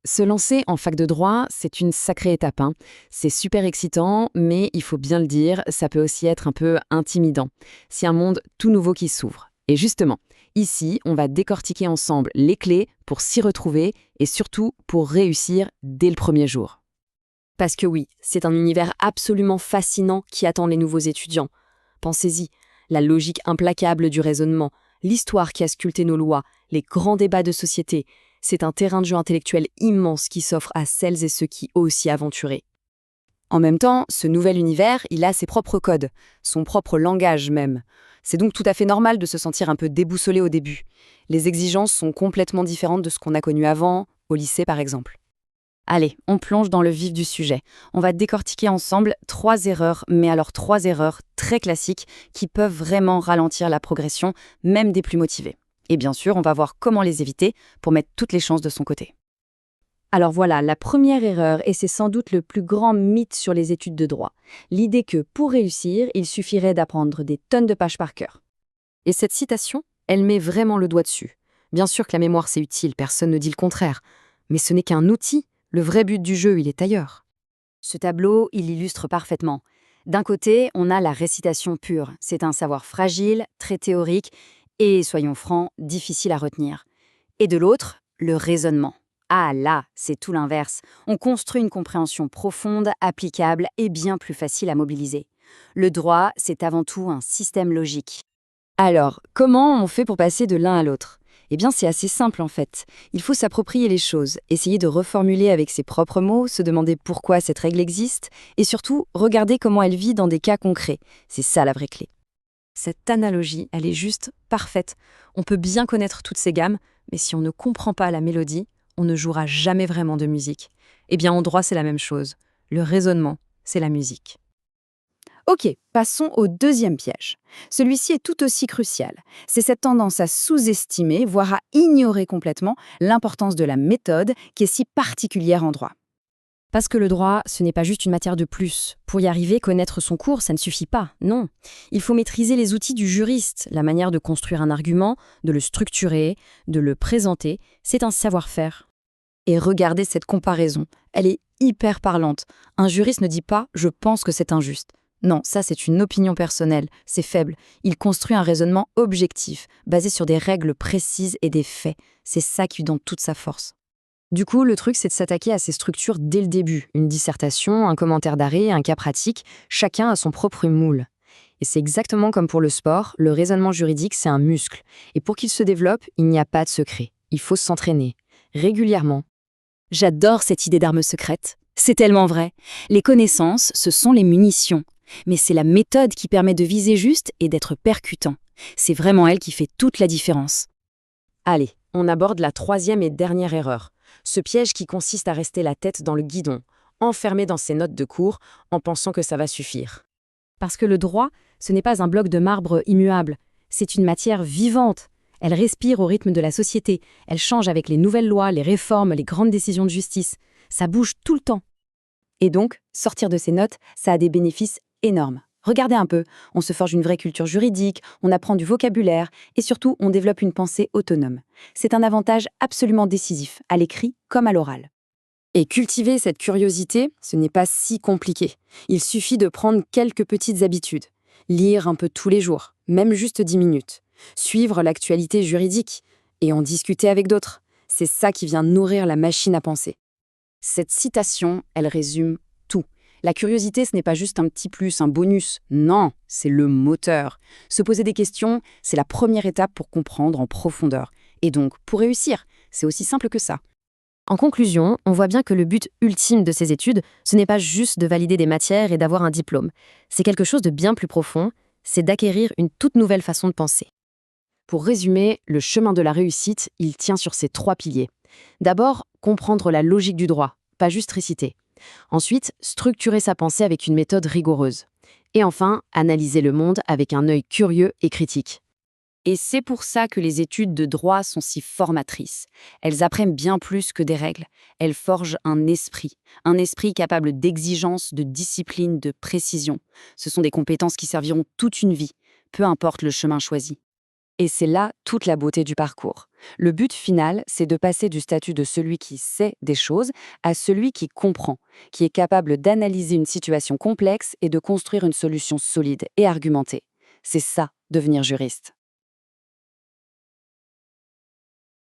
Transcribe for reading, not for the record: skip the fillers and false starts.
Se lancer en fac de droit, c'est une sacrée étape, hein. C'est super excitant, mais il faut bien le dire, ça peut aussi être un peu intimidant. C'est un monde tout nouveau qui s'ouvre. Et justement, ici, on va décortiquer ensemble les clés pour s'y retrouver et surtout pour réussir dès le premier jour. Parce que oui, c'est un univers absolument fascinant qui attend les nouveaux étudiants. Pensez-y, la logique implacable du raisonnement, l'histoire qui a sculpté nos lois, les grands débats de société, c'est un terrain de jeu intellectuel immense qui s'offre à celles et ceux qui osent s'y aventurer. En même temps, ce nouvel univers, il a ses propres codes, son propre langage même. C'est donc tout à fait normal de se sentir un peu déboussolé au début. Les exigences sont complètement différentes de ce qu'on a connu avant, au lycée par exemple. Allez, on plonge dans le vif du sujet. On va décortiquer ensemble 3 erreurs, mais alors 3 erreurs très classiques qui peuvent vraiment ralentir la progression, même des plus motivés. Et bien sûr, on va voir comment les éviter pour mettre toutes les chances de son côté. Alors voilà, la première erreur, et c'est sans doute le plus grand mythe sur les études de droit, l'idée que pour réussir, il suffirait d'apprendre des tonnes de pages par cœur. Et cette citation, elle met vraiment le doigt dessus. Bien sûr que la mémoire c'est utile, personne ne dit le contraire, mais ce n'est qu'un outil, le vrai but du jeu il est ailleurs. Ce tableau, il illustre parfaitement. D'un côté, on a la récitation pure, c'est un savoir fragile, très théorique, et soyons francs, difficile à retenir. Et de l'autre, le raisonnement. Ah là, c'est tout l'inverse. On construit une compréhension profonde, applicable et bien plus facile à mobiliser. Le droit, c'est avant tout un système logique. Alors, comment on fait pour passer de l'un à l'autre? Eh bien, c'est assez simple en fait. Il faut s'approprier les choses, essayer de reformuler avec ses propres mots, se demander pourquoi cette règle existe, et surtout, regarder comment elle vit dans des cas concrets. C'est ça la vraie clé. Cette analogie, elle est juste parfaite. On peut bien connaître toutes ces gammes, mais si on ne comprend pas la mélodie, on ne jouera jamais vraiment de musique. Eh bien, en droit, c'est la même chose. Le raisonnement, c'est la musique. Ok, passons au deuxième piège. Celui-ci est tout aussi crucial. C'est cette tendance à sous-estimer, voire à ignorer complètement l'importance de la méthode qui est si particulière en droit. Parce que le droit, ce n'est pas juste une matière de plus. Pour y arriver, connaître son cours, ça ne suffit pas, non. Il faut maîtriser les outils du juriste, la manière de construire un argument, de le structurer, de le présenter, c'est un savoir-faire. Et regardez cette comparaison, elle est hyper parlante. Un juriste ne dit pas « je pense que c'est injuste ». Non, ça c'est une opinion personnelle, c'est faible. Il construit un raisonnement objectif, basé sur des règles précises et des faits. C'est ça qui lui donne toute sa force. Du coup, le truc, c'est de s'attaquer à ces structures dès le début. Une dissertation, un commentaire d'arrêt, un cas pratique, chacun a son propre moule. Et c'est exactement comme pour le sport, le raisonnement juridique, c'est un muscle. Et pour qu'il se développe, il n'y a pas de secret. Il faut s'entraîner, régulièrement. J'adore cette idée d'arme secrète. C'est tellement vrai. Les connaissances, ce sont les munitions. Mais c'est la méthode qui permet de viser juste et d'être percutant. C'est vraiment elle qui fait toute la différence. Allez, on aborde la troisième et dernière erreur. Ce piège qui consiste à rester la tête dans le guidon, enfermé dans ses notes de cours, en pensant que ça va suffire. Parce que le droit, ce n'est pas un bloc de marbre immuable, c'est une matière vivante. Elle respire au rythme de la société, elle change avec les nouvelles lois, les réformes, les grandes décisions de justice. Ça bouge tout le temps. Et donc, sortir de ces notes, ça a des bénéfices énormes. Regardez un peu, on se forge une vraie culture juridique, on apprend du vocabulaire et surtout, on développe une pensée autonome. C'est un avantage absolument décisif, à l'écrit comme à l'oral. Et cultiver cette curiosité, ce n'est pas si compliqué. Il suffit de prendre quelques petites habitudes. Lire un peu tous les jours, même juste 10 minutes. Suivre l'actualité juridique et en discuter avec d'autres. C'est ça qui vient nourrir la machine à penser. Cette citation, elle résume tout. La curiosité, ce n'est pas juste un petit plus, un bonus. Non, c'est le moteur. Se poser des questions, c'est la première étape pour comprendre en profondeur. Et donc, pour réussir, c'est aussi simple que ça. En conclusion, on voit bien que le but ultime de ces études, ce n'est pas juste de valider des matières et d'avoir un diplôme. C'est quelque chose de bien plus profond, c'est d'acquérir une toute nouvelle façon de penser. Pour résumer, le chemin de la réussite, il tient sur ces 3 piliers. D'abord, comprendre la logique du droit, pas juste réciter. Ensuite, structurer sa pensée avec une méthode rigoureuse. Et enfin, analyser le monde avec un œil curieux et critique. Et c'est pour ça que les études de droit sont si formatrices. Elles apprennent bien plus que des règles. Elles forgent un esprit capable d'exigence, de discipline, de précision. Ce sont des compétences qui serviront toute une vie, peu importe le chemin choisi. Et c'est là toute la beauté du parcours. Le but final, c'est de passer du statut de celui qui sait des choses à celui qui comprend, qui est capable d'analyser une situation complexe et de construire une solution solide et argumentée. C'est ça, devenir juriste.